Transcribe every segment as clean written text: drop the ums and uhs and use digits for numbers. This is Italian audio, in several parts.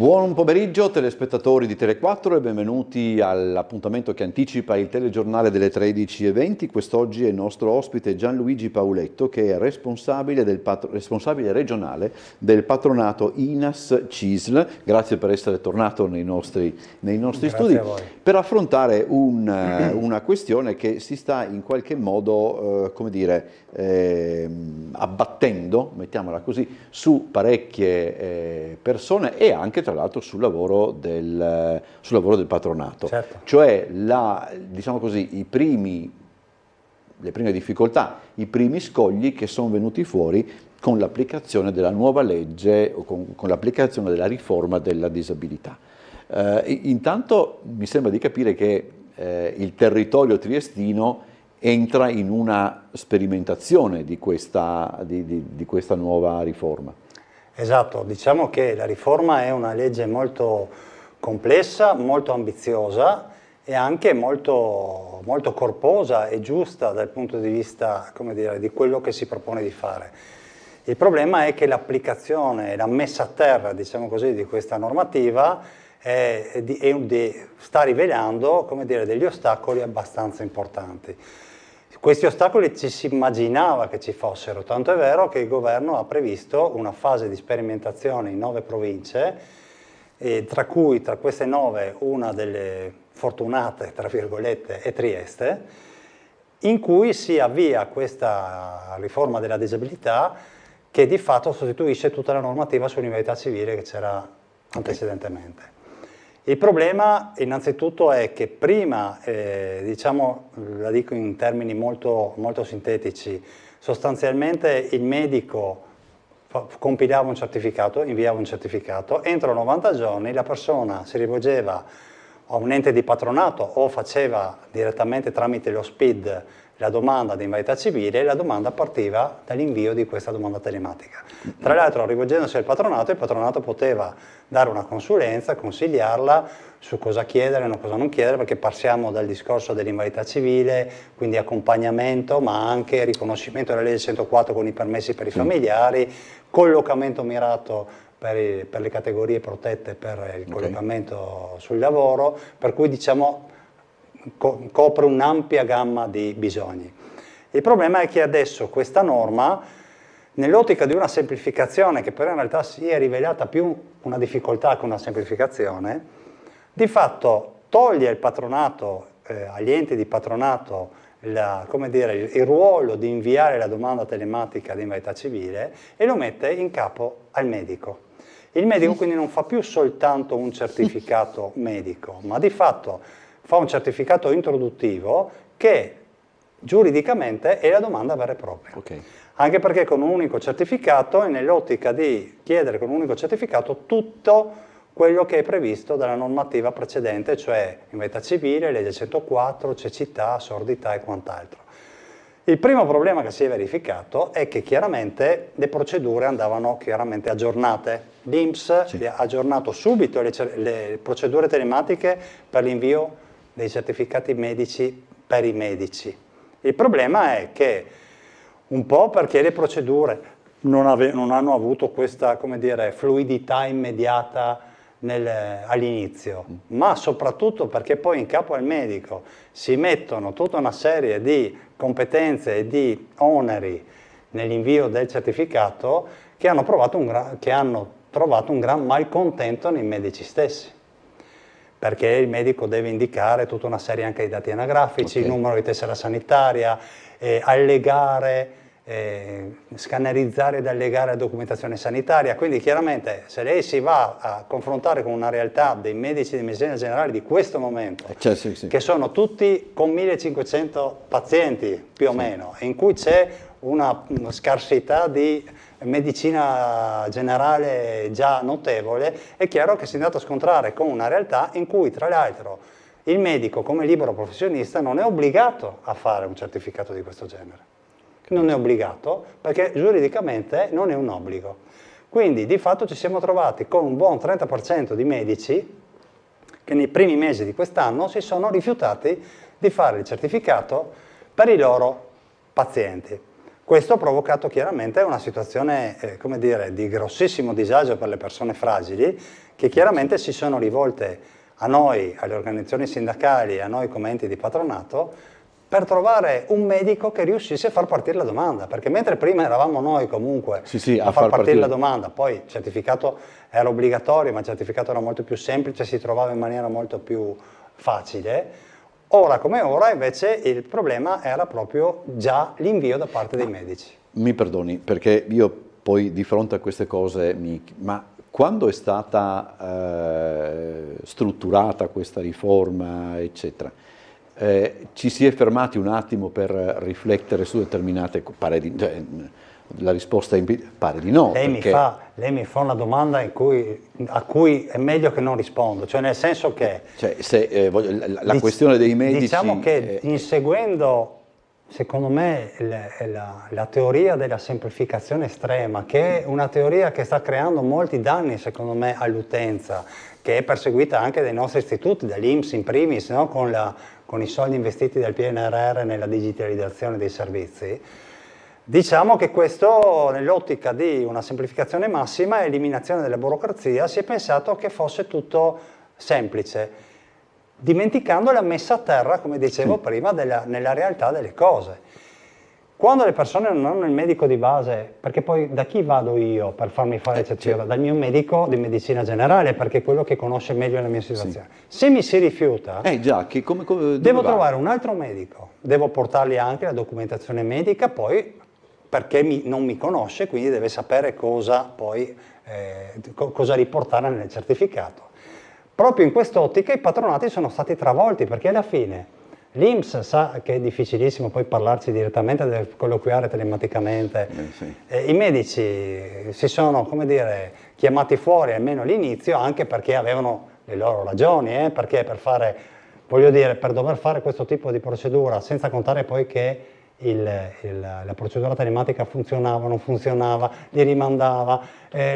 Buon pomeriggio telespettatori di Tele4 e benvenuti all'appuntamento che anticipa il telegiornale delle 13:20. Quest'oggi è il nostro ospite Gianluigi Pauletto, che è responsabile regionale del patronato INAS CISL. Grazie per essere tornato nei nostri studi per affrontare una questione che si sta in qualche modo, abbattendo, mettiamola così, su parecchie persone e anche tra l'altro sul lavoro del patronato. Certo. Cioè diciamo così, le prime difficoltà, i primi scogli che sono venuti fuori con l'applicazione della nuova legge o con l'applicazione della riforma della disabilità. Intanto mi sembra di capire che il territorio triestino entra in una sperimentazione di questa nuova riforma. Esatto, diciamo che la riforma è una legge molto complessa, molto ambiziosa e anche molto, molto corposa e giusta dal punto di vista, come dire, di quello che si propone di fare. Il problema è che l'applicazione e la messa a terra, diciamo così, di questa normativa sta rivelando, come dire, degli ostacoli abbastanza importanti. Questi ostacoli ci si immaginava che ci fossero, tanto è vero che il governo ha previsto una fase di sperimentazione in 9 province, tra cui tra queste 9 una delle fortunate, tra virgolette, è Trieste, in cui si avvia questa riforma della disabilità che di fatto sostituisce tutta la normativa sull'invalidità civile che c'era antecedentemente. Il problema innanzitutto è che prima, diciamo, la dico in termini molto, molto sintetici, sostanzialmente il medico compilava un certificato, inviava un certificato, entro 90 giorni la persona si rivolgeva a un ente di patronato o faceva direttamente tramite lo SPID la domanda di invalidità civile e la domanda partiva dall'invio di questa domanda telematica. Tra l'altro, rivolgendosi al patronato, il patronato poteva dare una consulenza, consigliarla su cosa chiedere e cosa non chiedere, perché passiamo dal discorso dell'invalidità civile, quindi accompagnamento, ma anche riconoscimento della legge 104 con i permessi per i familiari, collocamento mirato per le categorie protette per il collocamento sul lavoro, per cui diciamo copre un'ampia gamma di bisogni. Il problema è che adesso questa norma, nell'ottica di una semplificazione che però in realtà si è rivelata più una difficoltà che una semplificazione, di fatto toglie il patronato, agli enti di patronato il ruolo di inviare la domanda telematica di invalidità civile e lo mette in capo al medico. Il medico quindi non fa più soltanto un certificato medico, ma di fatto fa un certificato introduttivo che giuridicamente è la domanda vera e propria. Okay. Anche perché con un unico certificato è nell'ottica di chiedere con un unico certificato tutto quello che è previsto dalla normativa precedente, cioè invalidità civile, legge 104, cecità, sordità e quant'altro. Il primo problema che si è verificato è che chiaramente le procedure andavano chiaramente aggiornate. L'INPS ha aggiornato subito le procedure telematiche per l'invio dei certificati medici per i medici. Il problema è che un po' perché le procedure non hanno avuto questa, come dire, fluidità immediata all'inizio, ma soprattutto perché poi in capo al medico si mettono tutta una serie di competenze e di oneri nell'invio del certificato che hanno trovato un gran malcontento nei medici stessi. Perché il medico deve indicare tutta una serie anche di dati anagrafici, il numero di tessera sanitaria, allegare, scannerizzare ed allegare la documentazione sanitaria. Quindi chiaramente se lei si va a confrontare con una realtà dei medici di medicina generale di questo momento, che sono tutti con 1500 pazienti più o meno, in cui c'è una scarsità di medicina generale già notevole, è chiaro che si è andato a scontrare con una realtà in cui tra l'altro il medico come libero professionista non è obbligato a fare un certificato di questo genere. Non è obbligato perché giuridicamente non è un obbligo. Quindi di fatto ci siamo trovati con un buon 30% di medici che nei primi mesi di quest'anno si sono rifiutati di fare il certificato per i loro pazienti. Questo ha provocato chiaramente una situazione, come dire, di grossissimo disagio per le persone fragili, che chiaramente si sono rivolte a noi, alle organizzazioni sindacali, a noi come enti di patronato, per trovare un medico che riuscisse a far partire la domanda, perché mentre prima eravamo noi comunque a far partire la domanda, poi il certificato era obbligatorio, ma il certificato era molto più semplice, si trovava in maniera molto più facile. Ora come ora invece il problema era proprio già l'invio da parte dei medici. Mi perdoni, perché io poi di fronte a queste cose, ma quando è stata strutturata questa riforma, eccetera, ci si è fermati un attimo per riflettere su determinate, la risposta pare di no. Lei mi fa una domanda a cui è meglio che non rispondo, cioè nel senso che... la questione dei medici... Diciamo che inseguendo, secondo me, la teoria della semplificazione estrema, che è una teoria che sta creando molti danni, secondo me, all'utenza, che è perseguita anche dai nostri istituti, dall'INPS in primis, no? Con i soldi investiti dal PNRR nella digitalizzazione dei servizi. Diciamo che questo, nell'ottica di una semplificazione massima e eliminazione della burocrazia, si è pensato che fosse tutto semplice, dimenticando la messa a terra, come dicevo prima, nella realtà delle cose. Quando le persone non hanno il medico di base, perché poi da chi vado io per farmi fare il certificato? Dal mio medico di medicina generale, perché è quello che conosce meglio la mia situazione. Se mi si rifiuta, devo trovare un altro medico, devo portargli anche la documentazione medica, poi perché non mi conosce, quindi deve sapere cosa riportare nel certificato. Proprio in quest'ottica i patronati sono stati travolti, perché alla fine l'INPS sa che è difficilissimo poi parlarci direttamente, deve colloquiare telematicamente. I medici si sono, come dire, chiamati fuori almeno all'inizio, anche perché avevano le loro ragioni, perché per dover fare questo tipo di procedura, senza contare poi che la procedura telematica funzionava, non funzionava, li rimandava,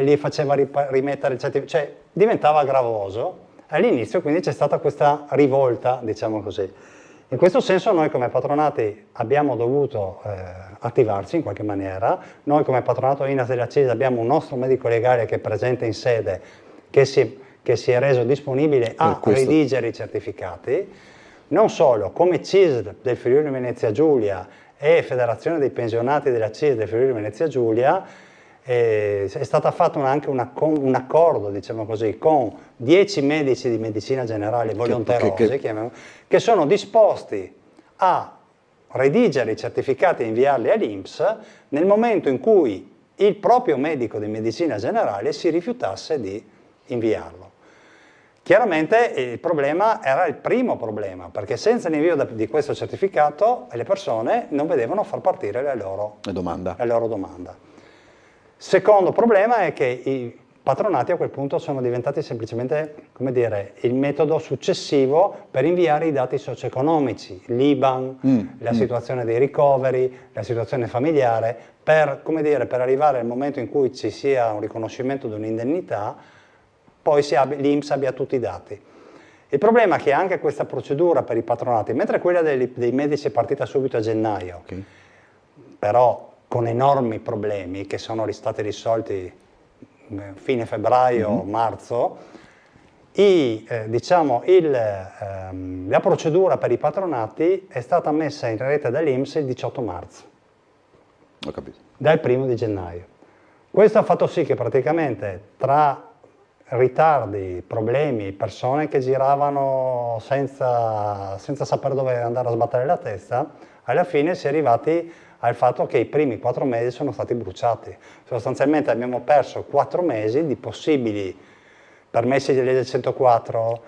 li faceva rimettere il certificato, cioè diventava gravoso. All'inizio quindi c'è stata questa rivolta, diciamo così. In questo senso noi come patronati abbiamo dovuto attivarci in qualche maniera. Noi come patronato INAS della CISL abbiamo un nostro medico legale che è presente in sede, che si è reso disponibile a redigere i certificati. Non solo, come CISL del Friuli Venezia Giulia e Federazione dei Pensionati della CISL del Friuli Venezia Giulia, è stato fatto anche un accordo, diciamo così, con 10 medici di medicina generale volonterosi che sono disposti a redigere i certificati e inviarli all'INPS nel momento in cui il proprio medico di medicina generale si rifiutasse di inviarlo. Chiaramente il problema era il primo problema, perché senza l'invio di questo certificato le persone non vedevano far partire la loro domanda. Secondo problema è che i patronati a quel punto sono diventati semplicemente, come dire, il metodo successivo per inviare i dati socio-economici, l'IBAN, la situazione dei ricoveri, la situazione familiare, per arrivare al momento in cui ci sia un riconoscimento di un'indennità, poi l'INPS abbia tutti i dati. Il problema è che anche questa procedura per i patronati, mentre quella dei medici è partita subito a gennaio, però con enormi problemi che sono stati risolti fine febbraio, marzo, la procedura per i patronati è stata messa in rete dall'INPS il 18 marzo, Ho capito. dal 1° di gennaio. Questo ha fatto sì che praticamente tra ritardi, problemi, persone che giravano senza sapere dove andare a sbattere la testa, alla fine si è arrivati al fatto che i primi 4 mesi sono stati bruciati. Sostanzialmente abbiamo perso 4 mesi di possibili permessi di legge 104,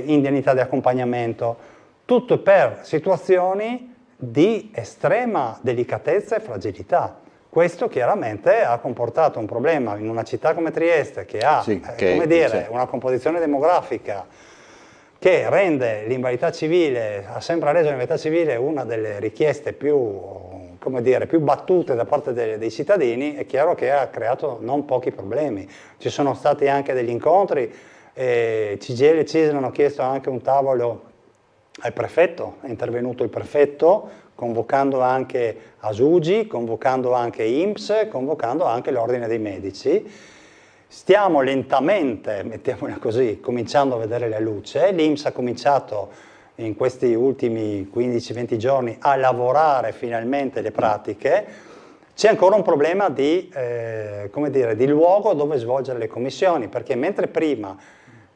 indennità di accompagnamento, tutto per situazioni di estrema delicatezza e fragilità. Questo chiaramente ha comportato un problema in una città come Trieste che ha una composizione demografica che rende l'invalidità civile, ha sempre reso l'invalidità civile una delle richieste più battute da parte dei cittadini. È chiaro che ha creato non pochi problemi. Ci sono stati anche degli incontri, CGIL e CISL hanno chiesto anche un tavolo al prefetto, è intervenuto il prefetto convocando anche Asugi, convocando anche INPS, convocando anche l'Ordine dei Medici. Stiamo lentamente, mettiamola così, cominciando a vedere la luce. L'INPS ha cominciato in questi ultimi 15-20 giorni a lavorare finalmente le pratiche. C'è ancora un problema di, come dire, di luogo dove svolgere le commissioni, perché mentre prima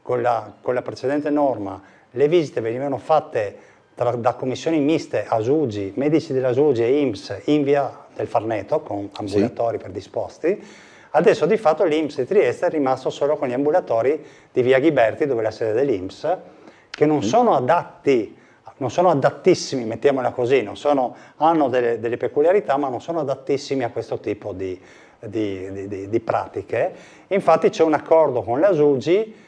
con la precedente norma le visite venivano fatte da commissioni miste Asugi, medici dell'Asugi e INPS in via del Farneto con ambulatori predisposti, adesso di fatto l'INPS di Trieste è rimasto solo con gli ambulatori di via Ghiberti, dove è la sede dell'INPS, che non sono adatti, non sono adattissimi, mettiamola così, hanno delle peculiarità, ma non sono adattissimi a questo tipo di pratiche. Infatti c'è un accordo con l'Asugi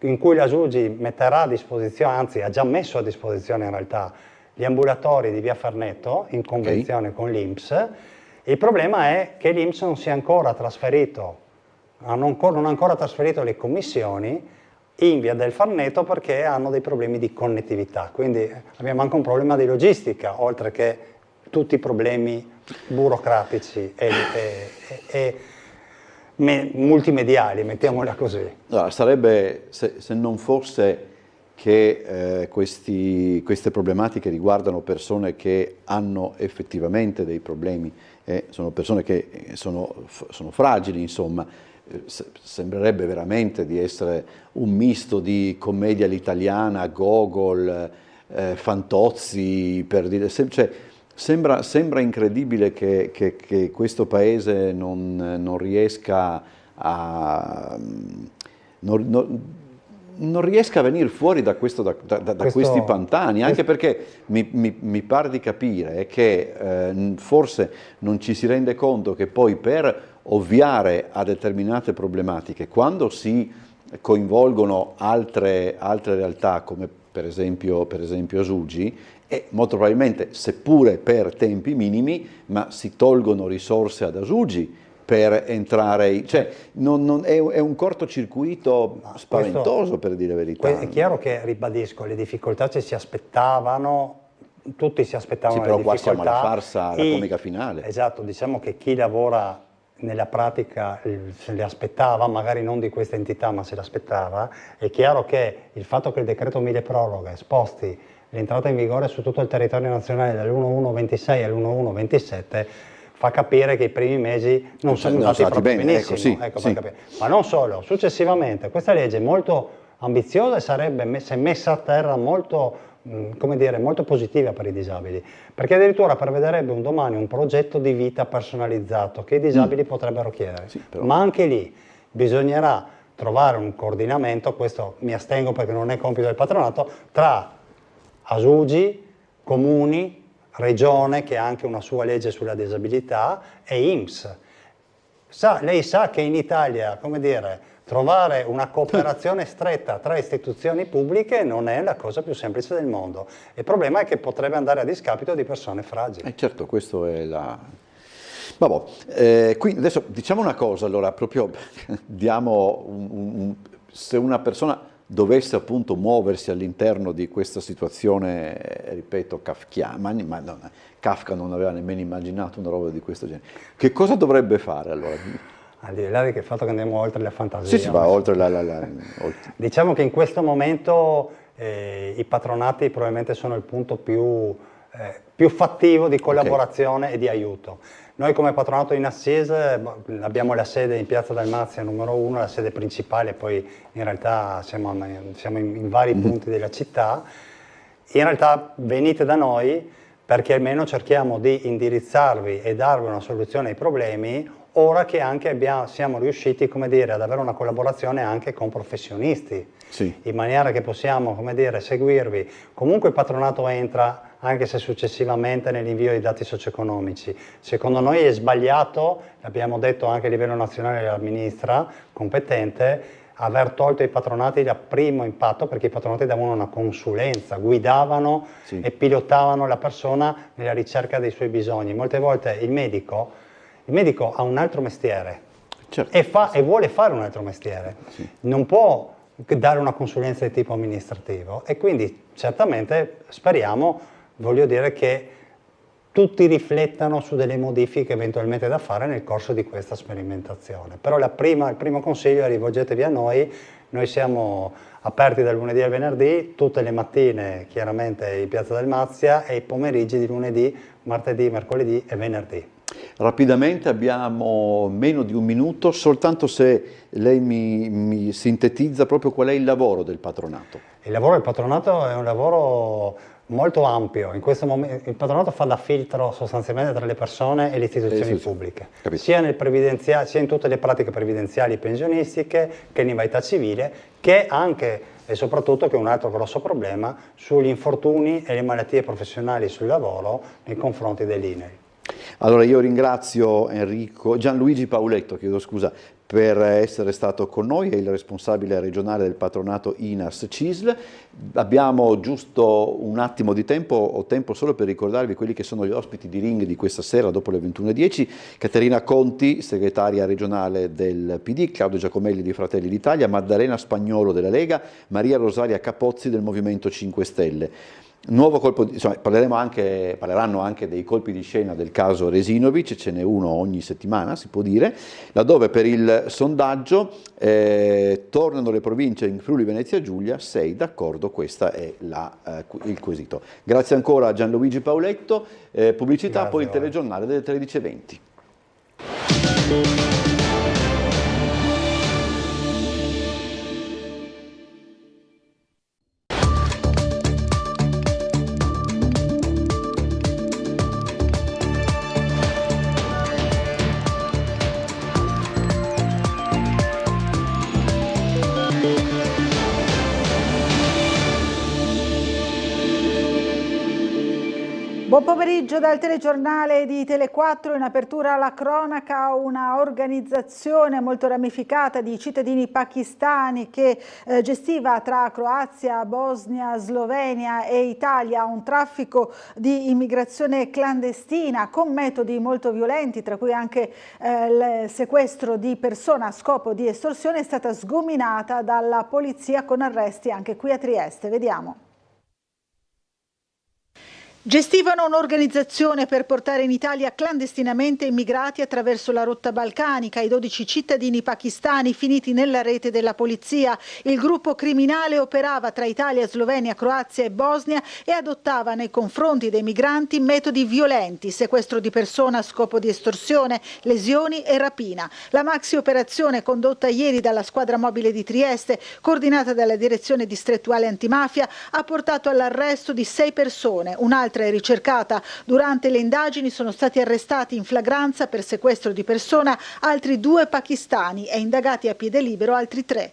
in cui l'Asugi metterà a disposizione, anzi ha già messo a disposizione in realtà, gli ambulatori di via Farneto in convenzione con l'INPS. Il problema è che l'INPS non si è ancora trasferito, non ha ancora trasferito le commissioni in via del Farneto perché hanno dei problemi di connettività, quindi abbiamo anche un problema di logistica, oltre che tutti i problemi burocratici e multimediali, mettiamola così. Allora, sarebbe, se non fosse che queste problematiche riguardano persone che hanno effettivamente dei problemi, sono persone che sono fragili, insomma, sembrerebbe veramente di essere un misto di commedia all'italiana, Gogol, Fantozzi, per dire, cioè, sembra incredibile che questo paese non riesca a non riesca a venire fuori da questi pantani, anche perché mi pare di capire che forse non ci si rende conto che poi per ovviare a determinate problematiche, quando si coinvolgono altre realtà come per esempio Asugi, e molto probabilmente, seppure per tempi minimi, ma si tolgono risorse ad Asugi per entrare, cioè è un cortocircuito spaventoso, per dire la verità. È chiaro che, ribadisco, le difficoltà ci si aspettavano, tutti si aspettavano le difficoltà. Sì, però qua siamo alla farsa, alla comica finale. Esatto, diciamo che chi lavora nella pratica se le aspettava, magari non di questa entità, ma se l'aspettava. È chiaro che il fatto che il decreto mille proroghe sposti l'entrata in vigore su tutto il territorio nazionale dall'1/1/26 all'1/1/27 fa capire che i primi mesi non sono andati proprio benissimo. Ecco, sì. Ma non solo, successivamente questa legge è molto ambiziosa e sarebbe, se messa a terra, molto, come dire, molto positiva per i disabili, perché addirittura prevederebbe un domani un progetto di vita personalizzato che i disabili potrebbero chiedere, sì, ma anche lì bisognerà trovare un coordinamento, questo mi astengo perché non è compito del patronato, tra Asugi, comuni, regione che ha anche una sua legge sulla disabilità e INPS. Lei sa che in Italia, come dire, trovare una cooperazione stretta tra istituzioni pubbliche non è la cosa più semplice del mondo. Il problema è che potrebbe andare a discapito di persone fragili. Certo, questo è la... Vabbè, quindi adesso diciamo una cosa, allora, proprio diamo se una persona dovesse appunto muoversi all'interno di questa situazione, ripeto, kafkiana, ma Kafka non aveva nemmeno immaginato una roba di questo genere, che cosa dovrebbe fare allora? Al di là del fatto che andiamo oltre la fantasia. Sì, si va oltre oltre. Diciamo che in questo momento i patronati probabilmente sono il punto più fattivo di collaborazione e di aiuto. Noi come patronato in Assise abbiamo la sede in Piazza Dalmazia numero 1, la sede principale, poi in realtà siamo in vari punti della città. In realtà venite da noi perché almeno cerchiamo di indirizzarvi e darvi una soluzione ai problemi, ora che anche siamo riusciti, come dire, ad avere una collaborazione anche con professionisti, sì, in maniera che possiamo, come dire, seguirvi. Comunque il patronato entra anche se successivamente nell'invio dei dati socio-economici. Secondo noi è sbagliato, l'abbiamo detto anche a livello nazionale dalla ministra competente, aver tolto ai patronati il primo impatto, perché i patronati davano una consulenza, guidavano, sì, e pilotavano la persona nella ricerca dei suoi bisogni. Molte volte il medico ha un altro mestiere, certo, e vuole fare un altro mestiere, sì, non può dare una consulenza di tipo amministrativo, e quindi certamente speriamo, voglio dire, che tutti riflettano su delle modifiche eventualmente da fare nel corso di questa sperimentazione. Però il primo consiglio è: rivolgetevi a noi siamo aperti dal lunedì al venerdì, tutte le mattine chiaramente in Piazza del Mazia e i pomeriggi di lunedì, martedì, mercoledì e venerdì. Rapidamente, abbiamo meno di un minuto, soltanto se lei mi sintetizza proprio qual è il lavoro del patronato. Il lavoro del patronato è un lavoro molto ampio. In questo momento il patronato fa da filtro sostanzialmente tra le persone e le istituzioni pubbliche, sia in tutte le pratiche previdenziali e pensionistiche che in invalidità civile, che anche e soprattutto, che è un altro grosso problema, sugli infortuni e le malattie professionali sul lavoro nei confronti dell'INAIL. Allora io ringrazio Gianluigi Pauletto, chiedo scusa, per essere stato con noi, è il responsabile regionale del patronato INAS CISL. Abbiamo giusto un attimo di tempo, ho tempo solo per ricordarvi quelli che sono gli ospiti di Ring di questa sera dopo le 21:10. Caterina Conti, segretaria regionale del PD, Claudio Giacomelli di Fratelli d'Italia, Maddalena Spagnolo della Lega, Maria Rosaria Capozzi del Movimento 5 Stelle. Nuovo colpo insomma, parleranno anche dei colpi di scena del caso Resinovic, ce n'è uno ogni settimana, si può dire, laddove per il sondaggio tornano le province in Friuli Venezia Giulia, 6 d'accordo, questo è il quesito. Grazie ancora a Gianluigi Pauletto, pubblicità, poi il telegiornale delle 13:20. Buon pomeriggio dal telegiornale di Tele4. In apertura alla cronaca, una organizzazione molto ramificata di cittadini pakistani che gestiva tra Croazia, Bosnia, Slovenia e Italia un traffico di immigrazione clandestina con metodi molto violenti, tra cui anche il sequestro di persona a scopo di estorsione, è stata sgominata dalla polizia con arresti anche qui a Trieste. Vediamo. Gestivano un'organizzazione per portare in Italia clandestinamente immigrati attraverso la rotta balcanica, i 12 cittadini pakistani finiti nella rete della polizia. Il gruppo criminale operava tra Italia, Slovenia, Croazia e Bosnia e adottava nei confronti dei migranti metodi violenti, sequestro di persona a scopo di estorsione, lesioni e rapina. La maxi operazione condotta ieri dalla squadra mobile di Trieste, coordinata dalla direzione distrettuale antimafia, ha portato all'arresto di 6 persone, un'altra è ricercata. Durante le indagini sono stati arrestati in flagranza per sequestro di persona altri 2 pakistani e indagati a piede libero altri 3.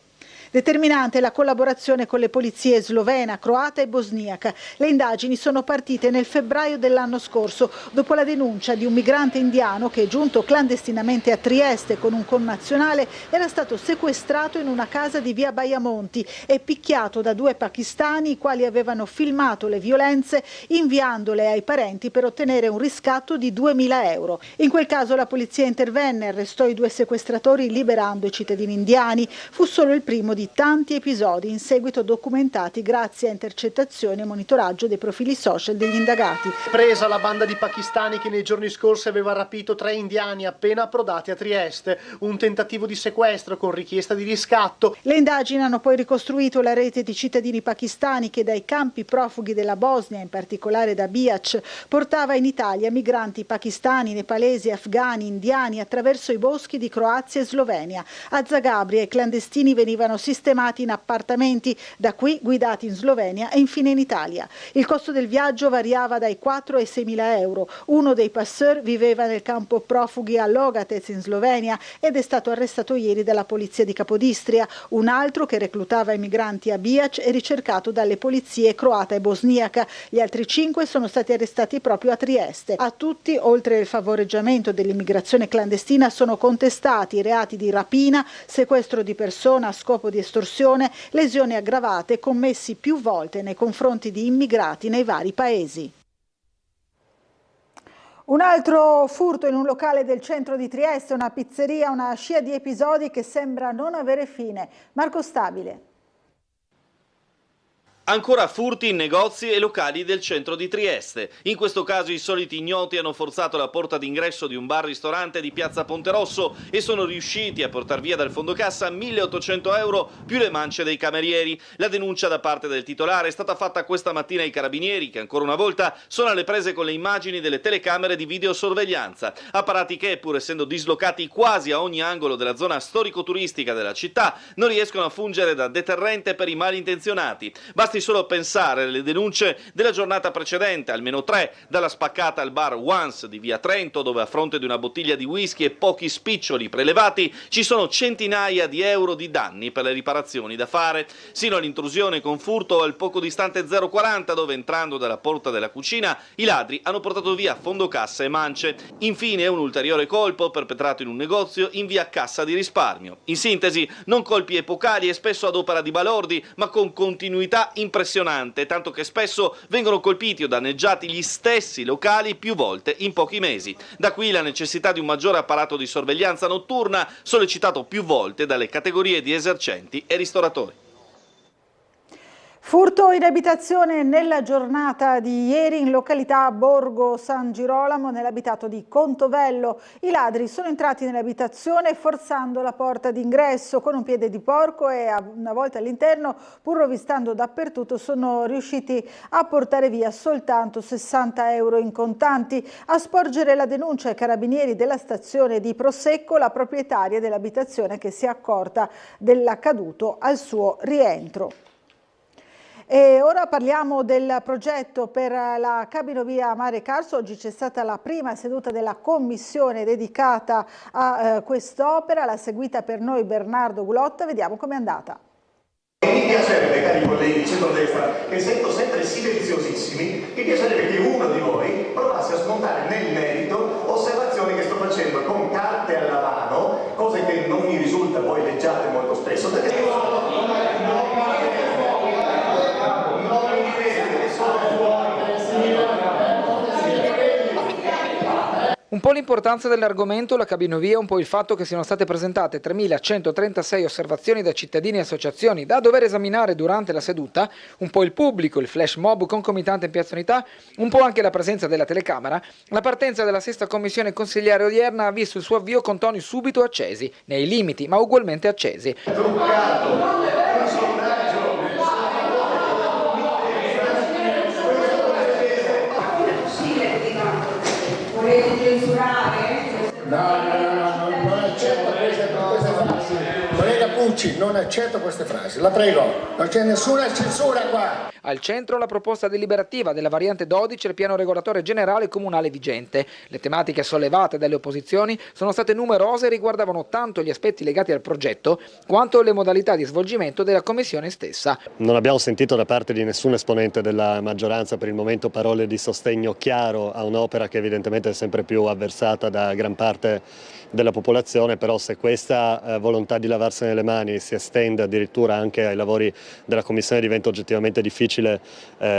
Determinante la collaborazione con le polizie slovena, croata e bosniaca. Le indagini sono partite nel febbraio dell'anno scorso, dopo la denuncia di un migrante indiano che, giunto clandestinamente a Trieste con un connazionale, era stato sequestrato in una casa di via Baiamonti e picchiato da 2 pakistani, i quali avevano filmato le violenze inviandole ai parenti per ottenere un riscatto di 2.000 euro. In quel caso la polizia intervenne, arrestò i 2 sequestratori liberando i cittadini indiani. Fu solo il primo di tanti episodi in seguito documentati grazie a intercettazioni e monitoraggio dei profili social degli indagati. Presa la banda di pakistani che nei giorni scorsi aveva rapito 3 indiani appena approdati a Trieste, un tentativo di sequestro con richiesta di riscatto. Le indagini hanno poi ricostruito la rete di cittadini pakistani che dai campi profughi della Bosnia, in particolare da Bihac, portava in Italia migranti pakistani, nepalesi, afghani, indiani attraverso i boschi di Croazia e Slovenia. A Zagabria i clandestini venivano sistemati in appartamenti, da qui guidati in Slovenia e infine in Italia. Il costo del viaggio variava dai 4 ai 6.000 euro. Uno dei passeur viveva nel campo profughi a Logatec in Slovenia ed è stato arrestato ieri dalla polizia di Capodistria. Un altro, che reclutava i migranti a Bihac, è ricercato dalle polizie croata e bosniaca. Gli altri 5 sono stati arrestati proprio a Trieste. A tutti, oltre il favoreggiamento dell'immigrazione clandestina, sono contestati i reati di rapina, sequestro di persona a scopo di estorsione, lesioni aggravate commessi più volte nei confronti di immigrati nei vari paesi. Un altro furto in un locale del centro di Trieste, una pizzeria, una scia di episodi che sembra non avere fine. Marco Stabile. Ancora furti in negozi e locali del centro di Trieste. In questo caso i soliti ignoti hanno forzato la porta d'ingresso di un bar-ristorante di piazza Ponterosso e sono riusciti a portar via dal fondo cassa 1.800 euro più le mance dei camerieri. La denuncia da parte del titolare è stata fatta questa mattina ai carabinieri, che ancora una volta sono alle prese con le immagini delle telecamere di videosorveglianza. Apparati che, pur essendo dislocati quasi a ogni angolo della zona storico-turistica della città, non riescono a fungere da deterrente per i malintenzionati. Basti solo pensare alle denunce della giornata precedente, almeno 3, dalla spaccata al bar Once di Via Trento, dove a fronte di una bottiglia di whisky e pochi spiccioli prelevati ci sono centinaia di euro di danni per le riparazioni da fare, sino all'intrusione con furto al poco distante 040, dove entrando dalla porta della cucina i ladri hanno portato via fondo cassa e mance. Infine un ulteriore colpo perpetrato in un negozio in via Cassa di Risparmio. In sintesi, non colpi epocali e spesso ad opera di balordi, ma con continuità impressionante, tanto che spesso vengono colpiti o danneggiati gli stessi locali più volte in pochi mesi. Da qui la necessità di un maggiore apparato di sorveglianza notturna, sollecitato più volte dalle categorie di esercenti e ristoratori. Furto in abitazione nella giornata di ieri in località Borgo San Girolamo, nell'abitato di Contovello. I ladri sono entrati nell'abitazione forzando la porta d'ingresso con un piede di porco e una volta all'interno, pur rovistando dappertutto, sono riusciti a portare via soltanto 60 euro in contanti. A sporgere la denuncia ai carabinieri della stazione di Prosecco la proprietaria dell'abitazione, che si è accorta dell'accaduto al suo rientro. E ora parliamo del progetto per la cabinovia Mare Carso. Oggi c'è stata la prima seduta della commissione dedicata a quest'opera, l'ha seguita per noi Bernardo Gulotta, vediamo com'è andata. Mi piacerebbe, cari colleghi di centrodestra, che sento sempre silenziosissimi, mi piacerebbe che uno di voi provasse a smontare nel merito osservazioni che sto facendo con carte alla mano, cose che non mi risulta voi leggiate molto spesso, perché Un po' l'importanza dell'argomento, la cabinovia, un po' il fatto che siano state presentate 3.136 osservazioni da cittadini e associazioni da dover esaminare durante la seduta, un po' il pubblico, il flash mob concomitante in Piazza Unità, un po' anche la presenza della telecamera. La partenza della sesta commissione consigliare odierna ha visto il suo avvio con toni subito accesi, nei limiti ma ugualmente accesi. Volete censurare? No, non accetto queste frasi. Collega Pucci, non accetto queste frasi, la prego, non c'è nessuna censura qua. Al centro la proposta deliberativa della variante 12 del piano regolatore generale comunale vigente. Le tematiche sollevate dalle opposizioni sono state numerose e riguardavano tanto gli aspetti legati al progetto quanto le modalità di svolgimento della commissione stessa. Non abbiamo sentito da parte di nessun esponente della maggioranza per il momento parole di sostegno chiaro a un'opera che evidentemente è sempre più avversata da gran parte della popolazione, però se questa volontà di lavarsene le mani si estende addirittura anche ai lavori della Commissione diventa oggettivamente difficile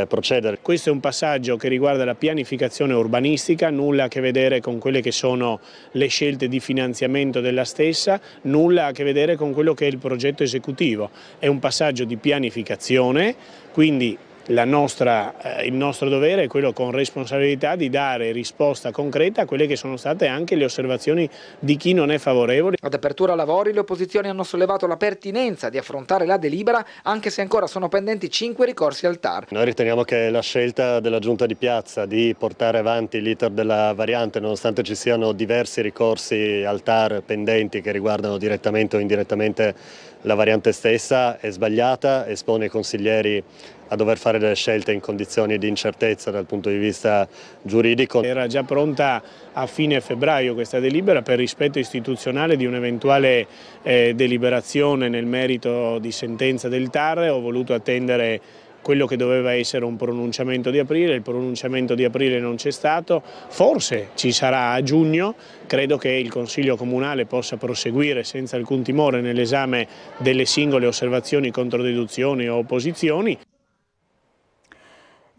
procedere. Questo è un passaggio che riguarda la pianificazione urbanistica, nulla a che vedere con quelle che sono le scelte di finanziamento della stessa, nulla a che vedere con quello che è il progetto esecutivo. È un passaggio di pianificazione, quindi il nostro dovere è quello con responsabilità di dare risposta concreta a quelle che sono state anche le osservazioni di chi non è favorevole. Ad apertura lavori le opposizioni hanno sollevato la pertinenza di affrontare la delibera anche se ancora sono pendenti 5 ricorsi al TAR. Noi riteniamo che la scelta della Giunta di Piazza di portare avanti l'iter della variante, nonostante ci siano diversi ricorsi al TAR pendenti che riguardano direttamente o indirettamente la variante stessa, è sbagliata, espone i consiglieri a dover fare delle scelte in condizioni di incertezza dal punto di vista giuridico. Era già pronta a fine febbraio questa delibera per rispetto istituzionale di un'eventuale deliberazione nel merito di sentenza del TAR. Ho voluto attendere quello che doveva essere un pronunciamento di aprile, il pronunciamento di aprile non c'è stato, forse ci sarà a giugno, credo che il Consiglio Comunale possa proseguire senza alcun timore nell'esame delle singole osservazioni, controdeduzioni o opposizioni.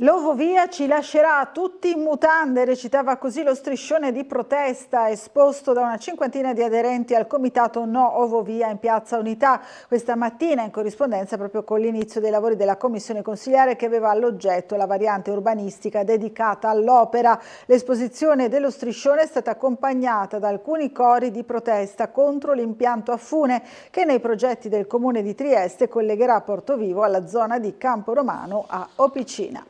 L'Ovovia ci lascerà tutti in mutande, recitava così lo striscione di protesta esposto da una cinquantina di aderenti al comitato No Ovovia in Piazza Unità questa mattina, in corrispondenza proprio con l'inizio dei lavori della commissione consiliare che aveva all'oggetto la variante urbanistica dedicata all'opera. L'esposizione dello striscione è stata accompagnata da alcuni cori di protesta contro l'impianto a fune che nei progetti del comune di Trieste collegherà Portovivo alla zona di Campo Romano a Opicina.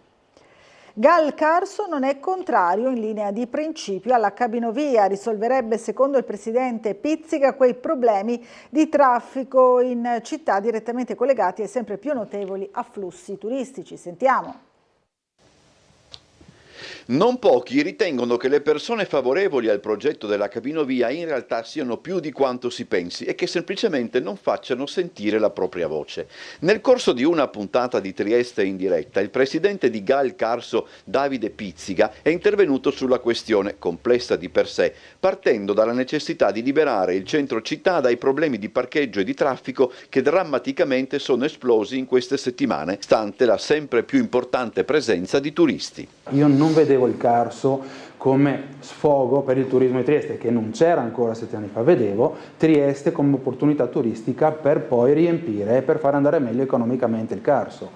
Gal Carso non è contrario in linea di principio alla cabinovia, risolverebbe secondo il presidente Pizzica quei problemi di traffico in città direttamente collegati ai sempre più notevoli afflussi turistici. Sentiamo. Non pochi ritengono che le persone favorevoli al progetto della cabinovia in realtà siano più di quanto si pensi e che semplicemente non facciano sentire la propria voce. Nel corso di una puntata di Trieste in diretta, il presidente di Gal Carso, Davide Pizzica, è intervenuto sulla questione, complessa di per sé, partendo dalla necessità di liberare il centro città dai problemi di parcheggio e di traffico che drammaticamente sono esplosi in queste settimane, stante la sempre più importante presenza di turisti. Io non vedevo il Carso come sfogo per il turismo di Trieste, che non c'era ancora 7 anni fa, vedevo Trieste come opportunità turistica per poi riempire e per far andare meglio economicamente il Carso.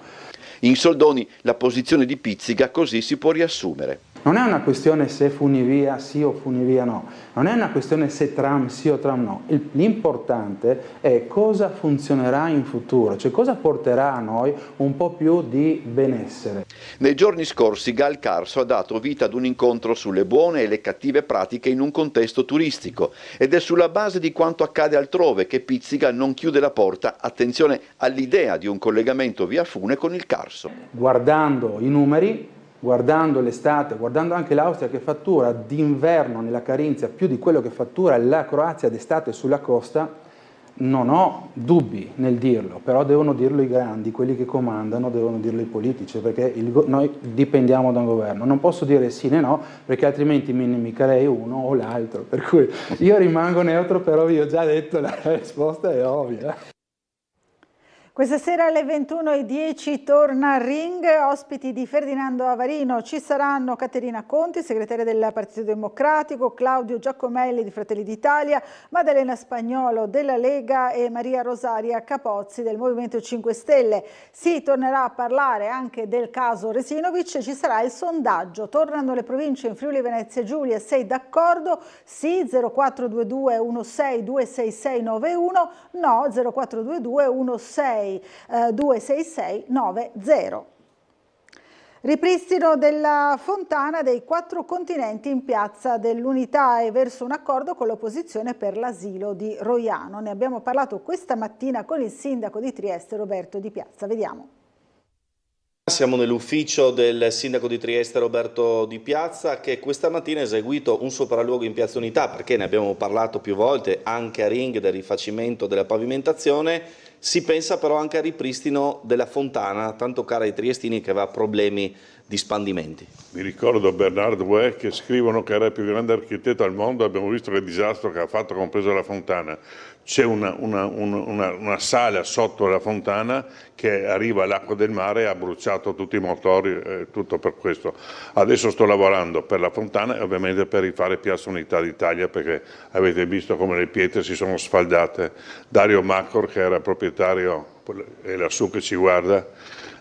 In soldoni la posizione di Pizzica così si può riassumere. Non è una questione se funivia sì o funivia no, non è una questione se tram sì o tram no, l'importante è cosa funzionerà in futuro, cioè cosa porterà a noi un po' più di benessere. Nei giorni scorsi Gal Carso ha dato vita ad un incontro sulle buone e le cattive pratiche in un contesto turistico ed è sulla base di quanto accade altrove che Pizzica non chiude la porta, attenzione, all'idea di un collegamento via Fune con il Carso. Guardando i numeri, guardando l'estate, guardando anche l'Austria che fattura d'inverno nella Carinzia più di quello che fattura la Croazia d'estate sulla costa, non ho dubbi nel dirlo, però devono dirlo i grandi, quelli che comandano, devono dirlo i politici, perché noi dipendiamo da un governo. Non posso dire sì né no, perché altrimenti mi nemicherei uno o l'altro, per cui io rimango neutro, però vi ho già detto la risposta è ovvia. Questa sera alle 21:10 torna Ring, ospiti di Ferdinando Avarino. Ci saranno Caterina Conti, segretaria del Partito Democratico, Claudio Giacomelli di Fratelli d'Italia, Maddalena Spagnolo della Lega e Maria Rosaria Capozzi del Movimento 5 Stelle. Si tornerà a parlare anche del caso Resinovic e ci sarà il sondaggio. Tornano le province in Friuli Venezia Giulia, sei d'accordo? Sì 0422 16 26691, no 0422 16 26690. Ripristino della fontana dei 4 continenti in Piazza dell'Unità e verso un accordo con l'opposizione per l'asilo di Roiano. Ne abbiamo parlato questa mattina con il sindaco di Trieste Roberto Di Piazza. Vediamo. Siamo nell'ufficio del sindaco di Trieste Roberto Di Piazza che questa mattina ha eseguito un sopralluogo in Piazza Unità perché ne abbiamo parlato più volte anche a Ring del rifacimento della pavimentazione. Si pensa però anche al ripristino della fontana, tanto cara ai triestini che aveva problemi di spandimenti. Mi ricordo Bernard Houet che scrivono che era il più grande architetto al mondo, abbiamo visto il disastro che ha fatto compreso la fontana. C'è una sala sotto la fontana che arriva all'acqua del mare e ha bruciato tutti i motori, tutto per questo. Adesso sto lavorando per la fontana e ovviamente per rifare Piazza Unità d'Italia perché avete visto come le pietre si sono sfaldate. Dario Macor, che era proprietario, è lassù che ci guarda,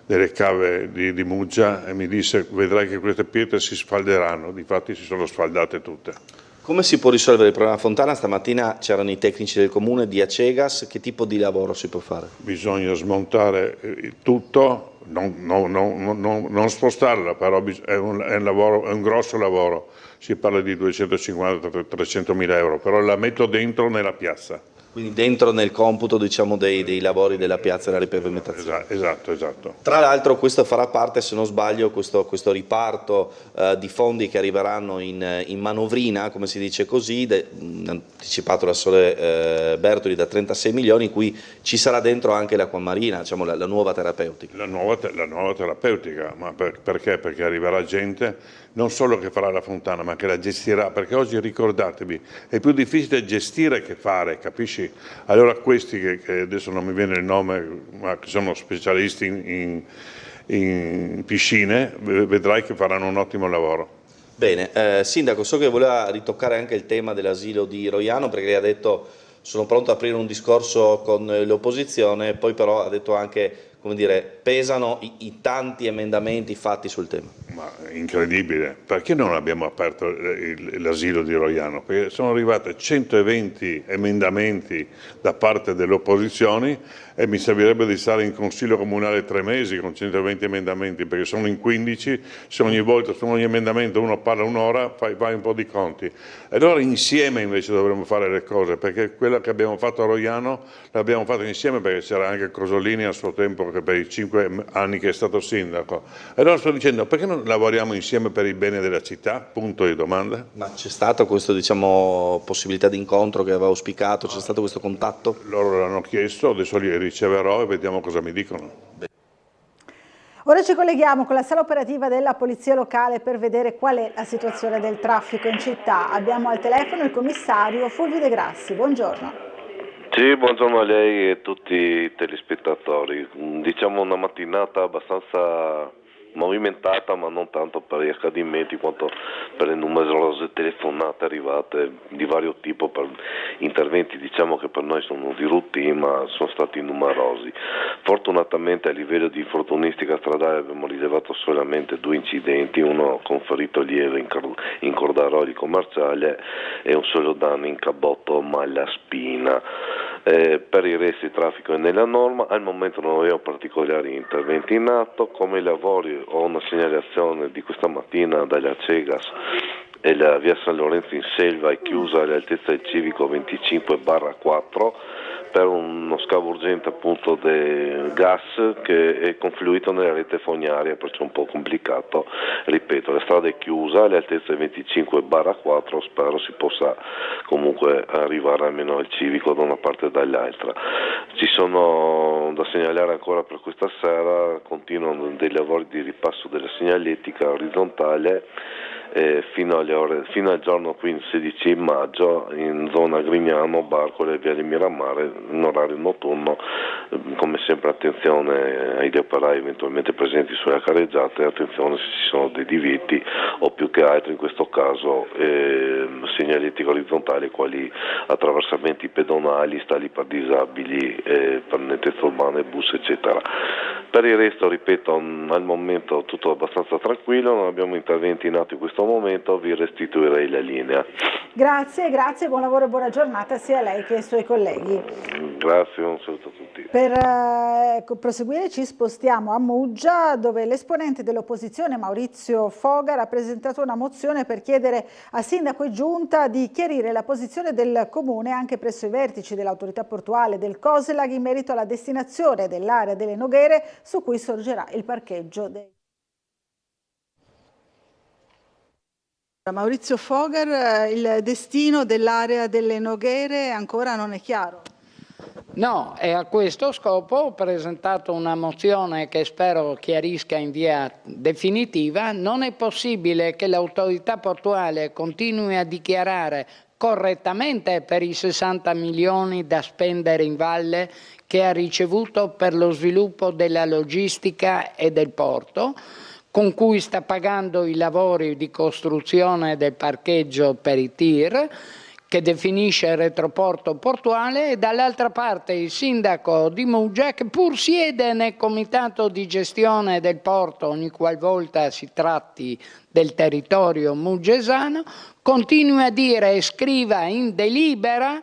delle cave di Muggia, e mi disse vedrai che queste pietre si sfalderanno, difatti si sono sfaldate tutte. Come si può risolvere il problema fontana? Stamattina c'erano i tecnici del comune di Acegas, che tipo di lavoro si può fare? Bisogna smontare tutto, non spostarla, però è un grosso lavoro, si parla di 250-300 mila euro, però la metto dentro nella piazza. Quindi dentro nel computo diciamo, dei lavori della piazza della ripavimentazione. Esatto. Tra l'altro questo farà parte, se non sbaglio, questo riparto di fondi che arriveranno in manovrina, come si dice così, anticipato da Sole Bertoli da 36 milioni, in cui ci sarà dentro anche l'acqua marina, diciamo la nuova terapeutica. La nuova terapeutica, ma perché? Perché arriverà gente non solo che farà la fontana, ma che la gestirà, perché oggi ricordatevi, è più difficile gestire che fare, capisci? Allora questi che adesso non mi viene il nome, ma che sono specialisti in piscine, vedrai che faranno un ottimo lavoro. Bene, Sindaco, so che voleva ritoccare anche il tema dell'asilo di Roiano, perché lei ha detto sono pronto ad aprire un discorso con l'opposizione, poi però ha detto anche, come dire, pesano i tanti emendamenti fatti sul tema. Ma incredibile, perché non abbiamo aperto l'asilo di Roiano? Perché sono arrivate 120 emendamenti da parte delle opposizioni e mi servirebbe di stare in consiglio comunale 3 mesi con 120 emendamenti, perché sono in 15, se ogni volta su ogni emendamento uno parla un'ora, fai un po' di conti. E allora insieme invece dovremmo fare le cose, perché quella che abbiamo fatto a Roiano l'abbiamo fatta insieme, perché c'era anche Cosolini a suo tempo, che per i 5 anni che è stato sindaco. E allora sto dicendo, perché non lavoriamo insieme per il bene della città? Punto di domanda. Ma c'è stata questa, diciamo, possibilità di incontro che aveva auspicato? C'è stato questo contatto? Loro l'hanno chiesto, adesso li riceverò e vediamo cosa mi dicono. Ora ci colleghiamo con la sala operativa della Polizia Locale per vedere qual è la situazione del traffico in città. Abbiamo al telefono il commissario Fulvio De Grassi. Buongiorno. Sì, buongiorno a lei e a tutti i telespettatori. Diciamo una mattinata abbastanza movimentata, ma non tanto per gli accadimenti quanto per le numerose telefonate arrivate di vario tipo, per interventi diciamo che per noi sono di routine ma sono stati numerosi. Fortunatamente a livello di infortunistica stradale abbiamo rilevato solamente 2 incidenti, uno con ferito lieve in Cordaroli commerciale e un solo danno in Cabotto Malaspina. Per il resto il traffico è nella norma, al momento non abbiamo particolari interventi in atto. Come i lavori ho una segnalazione di questa mattina dalla Cegas e la via San Lorenzo in Selva è chiusa all'altezza del civico 25/4 per uno scavo urgente appunto del gas che è confluito nella rete fognaria, perciò un po' complicato. Ripeto, la strada è chiusa all'altezza del 25/4, spero si possa comunque arrivare almeno al civico da una parte e dall'altra. Ci sono da segnalare ancora per questa sera, continuano dei lavori di ripasso della segnaletica orizzontale fino al giorno 16 maggio in zona Grignano, Barcole e Viale Miramare in orario notturno. Come sempre attenzione agli operai eventualmente presenti sulle carreggiate, attenzione se ci sono dei divieti o più che altro in questo caso segnaletica orizzontale quali attraversamenti pedonali, stali per disabili, per nettezza urbana, bus eccetera. Per il resto, ripeto, al momento tutto abbastanza tranquillo, non abbiamo interventi in atto in questo momento, vi restituirei la linea. Grazie, buon lavoro e buona giornata sia a lei che ai suoi colleghi. Grazie, un saluto a tutti. Per proseguire ci spostiamo a Muggia, dove l'esponente dell'opposizione Maurizio Fogar ha presentato una mozione per chiedere a sindaco e giunta di chiarire la posizione del comune anche presso i vertici dell'autorità portuale del Coselag in merito alla destinazione dell'area delle Noghere su cui sorgerà il parcheggio dei... Maurizio Fogar, il destino dell'area delle Noghere ancora non è chiaro. No, e a questo scopo ho presentato una mozione che spero chiarisca in via definitiva. Non è possibile che l'autorità portuale continui a dichiarare correttamente per i 60 milioni da spendere in valle che ha ricevuto per lo sviluppo della logistica e del porto, con cui sta pagando i lavori di costruzione del parcheggio per i tir, che definisce il retroporto portuale, e dall'altra parte il sindaco di Muggia, che pur siede nel comitato di gestione del porto ogni qualvolta si tratti del territorio muggesano, continua a dire e scriva in delibera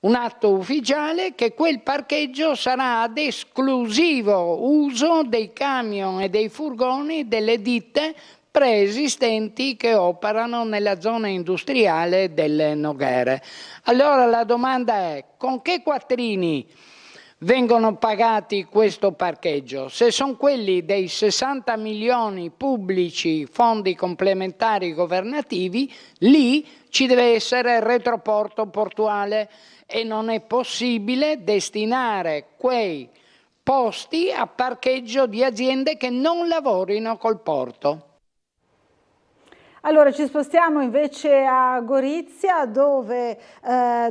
un atto ufficiale che quel parcheggio sarà ad esclusivo uso dei camion e dei furgoni delle ditte preesistenti che operano nella zona industriale delle Noghere. Allora la domanda è: con che quattrini vengono pagati questo parcheggio? Se sono quelli dei 60 milioni pubblici, fondi complementari governativi, lì ci deve essere il retroporto portuale e non è possibile destinare quei posti a parcheggio di aziende che non lavorino col porto. Allora ci spostiamo invece a Gorizia, dove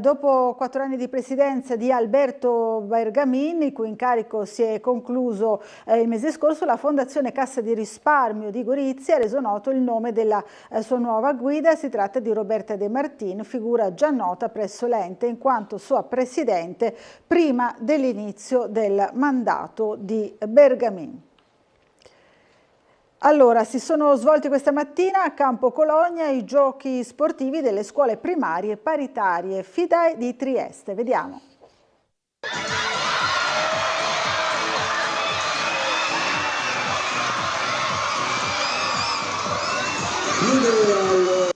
dopo 4 anni di presidenza di Alberto Bergamin, il cui incarico si è concluso il mese scorso, la Fondazione Cassa di Risparmio di Gorizia ha reso noto il nome della sua nuova guida. Si tratta di Roberta De Martin, figura già nota presso l'ente in quanto sua presidente prima dell'inizio del mandato di Bergamin. Allora, si sono svolti questa mattina a Campo Cologna i giochi sportivi delle scuole primarie paritarie FIDAE di Trieste. Vediamo.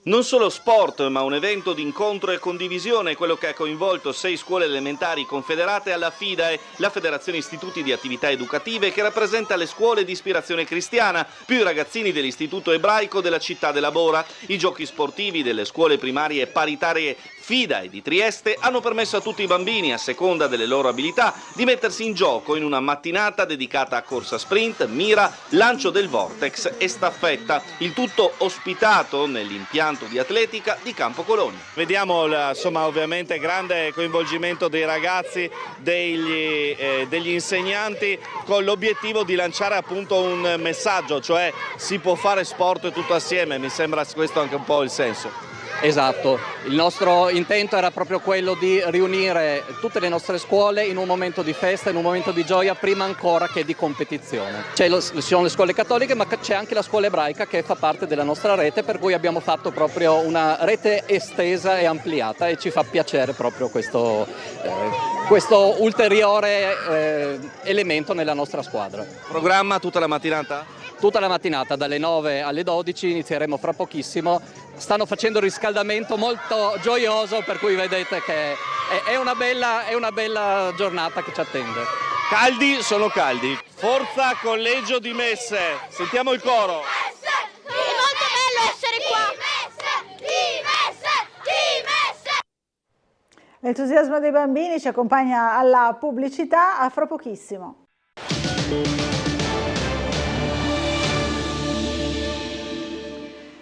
Non solo sport, ma un evento di incontro e condivisione, quello che ha coinvolto 6 scuole elementari confederate alla FIDAE, la Federazione Istituti di Attività Educative, che rappresenta le scuole di ispirazione cristiana, più i ragazzini dell'Istituto Ebraico della città della Bora. I giochi sportivi delle scuole primarie paritarie FIDAE di Trieste hanno permesso a tutti i bambini, a seconda delle loro abilità, di mettersi in gioco in una mattinata dedicata a corsa sprint, mira, lancio del vortex e staffetta, il tutto ospitato nell'impianto di atletica di Campo Cologna. Vediamo ovviamente grande coinvolgimento dei ragazzi, degli insegnanti, con l'obiettivo di lanciare appunto un messaggio, cioè si può fare sport tutto assieme, mi sembra questo anche un po' il senso. Esatto, il nostro intento era proprio quello di riunire tutte le nostre scuole in un momento di festa, in un momento di gioia, prima ancora che di competizione. Ci sono le scuole cattoliche, ma c'è anche la scuola ebraica che fa parte della nostra rete, per cui abbiamo fatto proprio una rete estesa e ampliata e ci fa piacere proprio questo ulteriore elemento nella nostra squadra. Programma tutta la mattinata? Tutta la mattinata, dalle 9 alle 12, inizieremo fra pochissimo. Stanno facendo un riscaldamento molto gioioso, per cui vedete che è una bella giornata che ci attende. Caldi sono caldi. Forza Collegio di Messe, sentiamo il coro. È molto bello essere qua. L'entusiasmo dei bambini ci accompagna alla pubblicità, a fra pochissimo.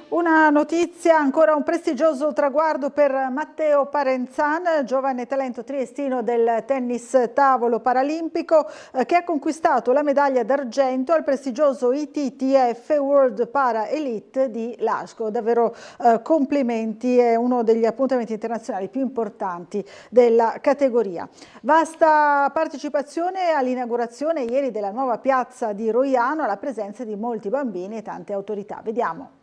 Una notizia, ancora un prestigioso traguardo per Matteo Parenzan, giovane talento triestino del tennis tavolo paralimpico, che ha conquistato la medaglia d'argento al prestigioso ITTF World Para Elite di Lasco. Davvero complimenti, è uno degli appuntamenti internazionali più importanti della categoria. Vasta partecipazione all'inaugurazione ieri della nuova piazza di Roiano, alla presenza di molti bambini e tante autorità. Vediamo.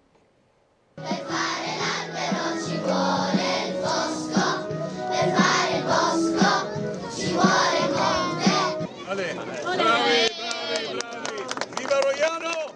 Per fare l'albero ci vuole il bosco, per fare il bosco ci vuole il monte. Bravi, viva Roiano!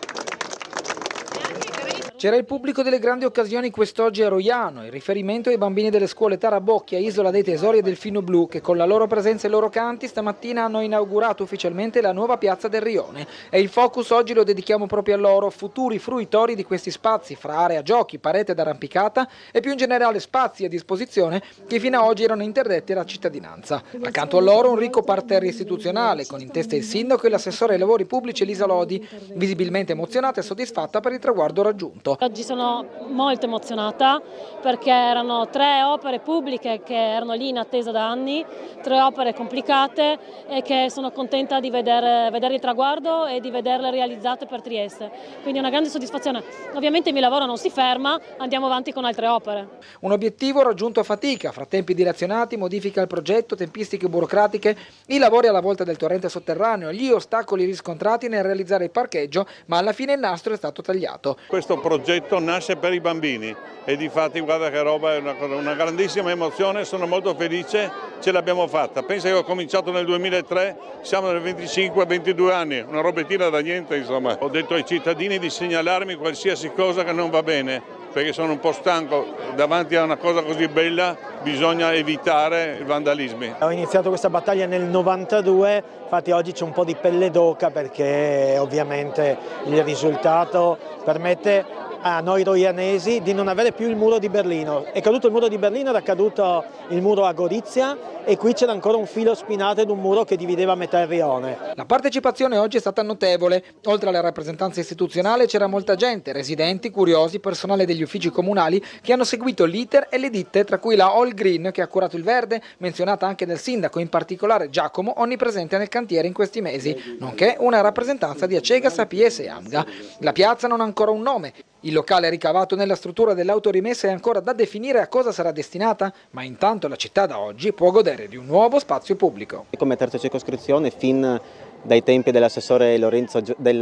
C'era il pubblico delle grandi occasioni quest'oggi a Roiano, il riferimento ai bambini delle scuole Tarabocchia, Isola dei Tesori e Delfino Blu, che con la loro presenza e i loro canti stamattina hanno inaugurato ufficialmente la nuova piazza del Rione. E il focus oggi lo dedichiamo proprio a loro, futuri fruitori di questi spazi, fra area giochi, parete d'arrampicata e più in generale spazi a disposizione che fino ad oggi erano interdetti alla cittadinanza. Accanto a loro un ricco parterre istituzionale, con in testa il sindaco e l'assessore ai lavori pubblici Elisa Lodi, visibilmente emozionata e soddisfatta per il traguardo raggiunto. Oggi sono molto emozionata perché erano 3 opere pubbliche che erano lì in attesa da anni, 3 opere complicate e che sono contenta di vedere il traguardo e di vederle realizzate per Trieste. Quindi è una grande soddisfazione. Ovviamente il mio lavoro non si ferma, andiamo avanti con altre opere. Un obiettivo raggiunto a fatica, fra tempi dilazionati, modifiche al progetto, tempistiche burocratiche, i lavori alla volta del torrente sotterraneo, gli ostacoli riscontrati nel realizzare il parcheggio, ma alla fine il nastro è stato tagliato. Questo progetto nasce per i bambini e difatti guarda che roba, è una grandissima emozione, sono molto felice, ce l'abbiamo fatta. Pensa che ho cominciato nel 2003, siamo nel 25-22 anni, una robettina da niente insomma. Ho detto ai cittadini di segnalarmi qualsiasi cosa che non va bene, perché sono un po' stanco, davanti a una cosa così bella bisogna evitare i vandalismi. Ho iniziato questa battaglia nel 92, infatti oggi c'è un po' di pelle d'oca perché ovviamente il risultato permette a noi roianesi di non avere più il muro di Berlino. È caduto il muro di Berlino, era caduto il muro a Gorizia e qui c'era ancora un filo spinato ed un muro che divideva a metà il rione. La partecipazione oggi è stata notevole. Oltre alla rappresentanza istituzionale c'era molta gente, residenti, curiosi, personale degli uffici comunali che hanno seguito l'iter e le ditte, tra cui la All Green che ha curato il verde, menzionata anche dal sindaco, in particolare Giacomo, onnipresente nel cantiere in questi mesi, nonché una rappresentanza di Acega, Sapies e Amga. La piazza non ha ancora un nome. Il locale ricavato nella struttura dell'autorimessa è ancora da definire a cosa sarà destinata, ma intanto la città da oggi può godere di un nuovo spazio pubblico. Come terza circoscrizione, fin dai tempi del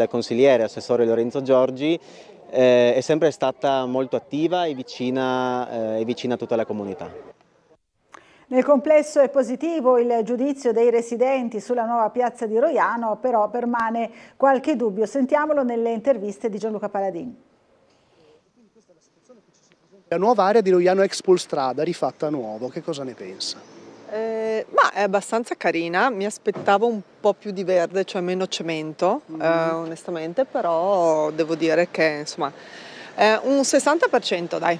consigliere assessore Lorenzo Giorgi, è sempre stata molto attiva e vicina a tutta la comunità. Nel complesso è positivo il giudizio dei residenti sulla nuova piazza di Roiano, però permane qualche dubbio. Sentiamolo nelle interviste di Gianluca Paladini. La nuova area di Roiano Expolstrada rifatta a nuovo, che cosa ne pensa? Ma è abbastanza carina, mi aspettavo un po' più di verde, cioè meno cemento, onestamente, però devo dire che insomma un 60% dai.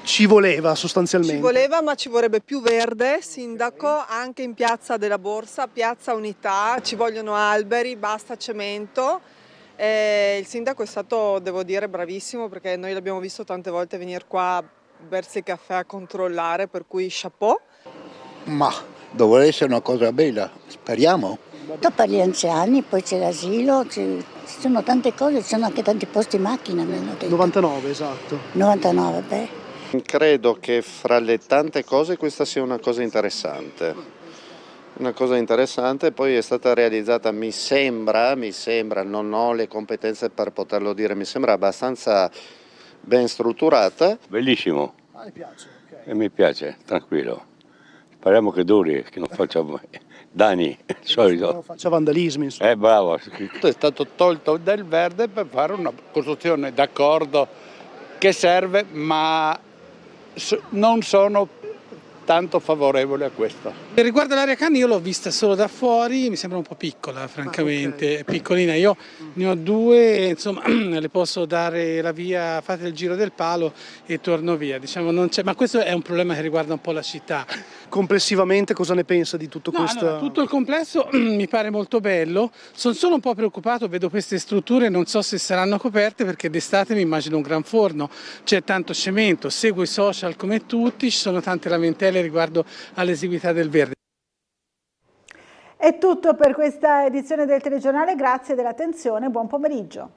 Ci voleva sostanzialmente? Ci voleva, ma ci vorrebbe più verde, sindaco, anche in piazza della Borsa, piazza Unità, ci vogliono alberi, basta cemento. Il sindaco è stato, devo dire, bravissimo, perché noi l'abbiamo visto tante volte venire qua a bersi il caffè a controllare, per cui chapeau. Ma dovrebbe essere una cosa bella, speriamo. Per gli anziani, poi c'è l'asilo, ci sono tante cose, ci sono anche tanti posti macchina. 99, esatto. 99, beh. Credo che fra le tante cose questa sia una cosa interessante. Una cosa interessante, poi è stata realizzata, mi sembra, non ho le competenze per poterlo dire, mi sembra abbastanza ben strutturata. Bellissimo. Mi piace, okay. E mi piace, tranquillo. Speriamo che duri, che non faccia danni, solito. Non faccia vandalismi. Bravo. È stato tolto del verde per fare una costruzione, d'accordo, che serve, ma non sono tanto favorevole a questo. Riguardo l'area cani, io l'ho vista solo da fuori, mi sembra un po' piccola, francamente, okay. È piccolina. Io ne ho due e insomma le posso dare la via, fate il giro del palo e torno via, diciamo, non c'è, ma questo è un problema che riguarda un po' la città. Complessivamente cosa ne pensa di tutto questo? Allora, tutto il complesso mi pare molto bello, sono solo un po' preoccupato, vedo queste strutture, non so se saranno coperte perché d'estate mi immagino un gran forno, c'è tanto cemento, seguo i social come tutti, ci sono tante lamentele riguardo all'esiguità del verde. È tutto per questa edizione del telegiornale, grazie dell'attenzione, buon pomeriggio.